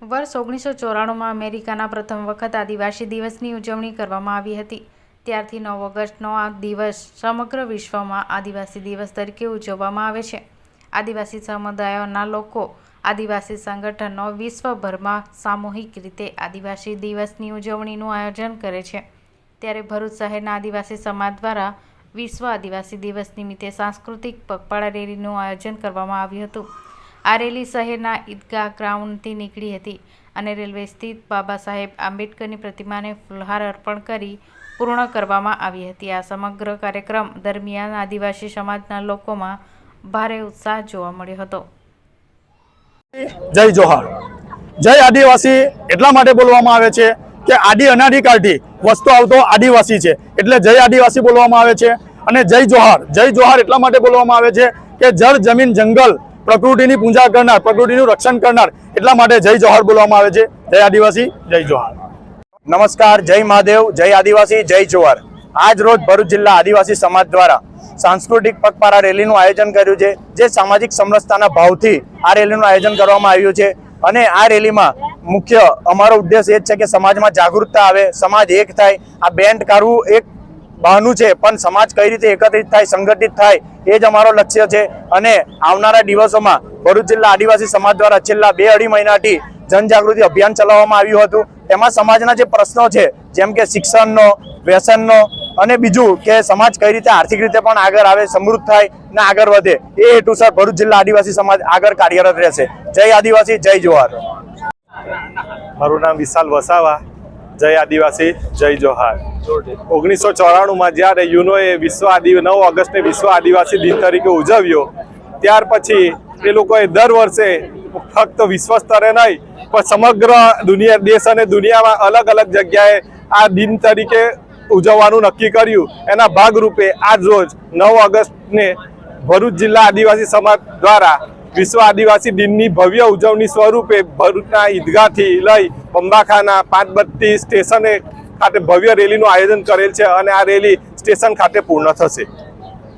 વર્ષ 1994માં અમેરિકાના પ્રથમ વખત આદિવાસી દિવસની ઉજવણી કરવામાં આવી હતી. ત્યારથી 9 ઓગસ્ટનો આ દિવસ સમગ્ર વિશ્વમાં આદિવાસી દિવસ તરીકે ઉજવવામાં આવે છે. આદિવાસી સમુદાયોના લોકો આદિવાસી સંગઠનો વિશ્વભરમાં સામૂહિક રીતે આદિવાસી દિવસની ઉજવણીનું આયોજન કરે છે. ત્યારે ભરૂચ શહેરના આદિવાસી સમાજ દ્વારા વિશ્વ આદિવાસી દિવસ નિમિત્તે સાંસ્કૃતિક પગપાળા રેલીનું આયોજન કરવામાં આવ્યું હતું. આ રેલી શહેરના ઈદગાહ ગ્રાઉન્ડથી નીકળી હતી અને રેલવે સ્થિત બાબા સાહેબ આંબેડકરની પ્રતિમાને ફૂલહાર અર્પણ કરી પૂર્ણ કરવામાં આવી હતી. આ સમગ્ર કાર્યક્રમ દરમિયાન આદિવાસી સમાજના લોકોમાં ભારે ઉત્સાહ જોવા મળ્યો હતો. જય જોહાર. જય આદિવાસી એટલા માટે બોલવામાં આવે છે કે આદિ અનાદિકાળથી વસ્તુ આવતો આદિવાસી છે, એટલે જય આદિવાસી બોલવામાં આવે છે. અને જય જોહાર, જય જોહાર એટલા માટે બોલવામાં આવે છે કે જળ જમીન જંગલ પ્રકૃતિની પૂજા કરનાર, પ્રકૃતિનું રક્ષણ કરનાર, એટલા માટે જય જોહાર બોલવામાં આવે છે. જય આદિવાસી, જય જોહાર. નમસ્કાર, જય મહાદેવ, જય આદિવાસી, જય જોહાર. આજ રોજ ભરૂચ જિલ્લા આદિવાસી સમાજ દ્વારા સાંસ્કૃતિક પગપાળા રેલીનું આયોજન કર્યું છે, જે સામાજિક સમરસતાના ભાવથી આ રેલીનું આયોજન કરવામાં આવ્યું છે. અને આ રેલીમાં મુખ્ય અમારો ઉદ્દેશ એ જ છે કે સમાજમાં જાગૃતતા આવે, સમાજ એક થાય. આ બેન્ડ કાઢવું એક બહાનું છે, પણ સમાજ કઈ રીતે એકત્રિત થાય, સંગઠિત થાય, એ જ અમારો લક્ષ્ય છે. અને આવનારા દિવસોમાં ભરૂચ જિલ્લા આદિવાસી સમાજ દ્વારા છેલ્લા 2-2.5 મહિનાથી જનજાગૃતિ અભિયાન ચલાવવામાં આવ્યું હતું. તેમાં સમાજના જે પ્રશ્નો છે, જેમ કે શિક્ષણનો, વ્યસનનો અને બીજું કે સમાજ કઈ રીતે આર્થિક રીતે પણ આગળ આવે, સમૃદ્ધ થાય ને આગળ વધે, એ હેતુસર ભરૂચ જિલ્લા આદિવાસી સમાજ આગળ કાર્યરત રહેશે. જય આદિવાસી, જય જોહાર. મારું નામ વિશાલ વસાવા. જય આદિવાસી, જય જોહાર. 1994માં જ્યારે યુનોએ 9 ઓગસ્ટે વિશ્વ આદિવાસી દિન તરીકે ઉજવ્યો, ત્યાર પછી એ લોકોએ દર વર્ષે ફક્ત વિશ્વ સ્તરે નહીં પણ સમગ્ર દુનિયા, દેશ અને દુનિયામાં અલગ અલગ જગ્યાએ આ દિન તરીકે ઉજવવાનું નક્કી કર્યું. એના ભાગરૂપે આજ રોજ 9 ઓગસ્ટને ભરૂચ જિલ્લા આદિવાસી સમાજ દ્વારા વિશ્વ આદિવાસી દિનની ભવ્ય ઉજવણી સ્વરૂપે ભરૂચના ઈદગાહથી લઈ બંબાખાના 532 સ્ટેશને ખાતે ભવ્ય રેલીનું આયોજન કરેલ છે અને આ રેલી સ્ટેશન ખાતે પૂર્ણ થશે.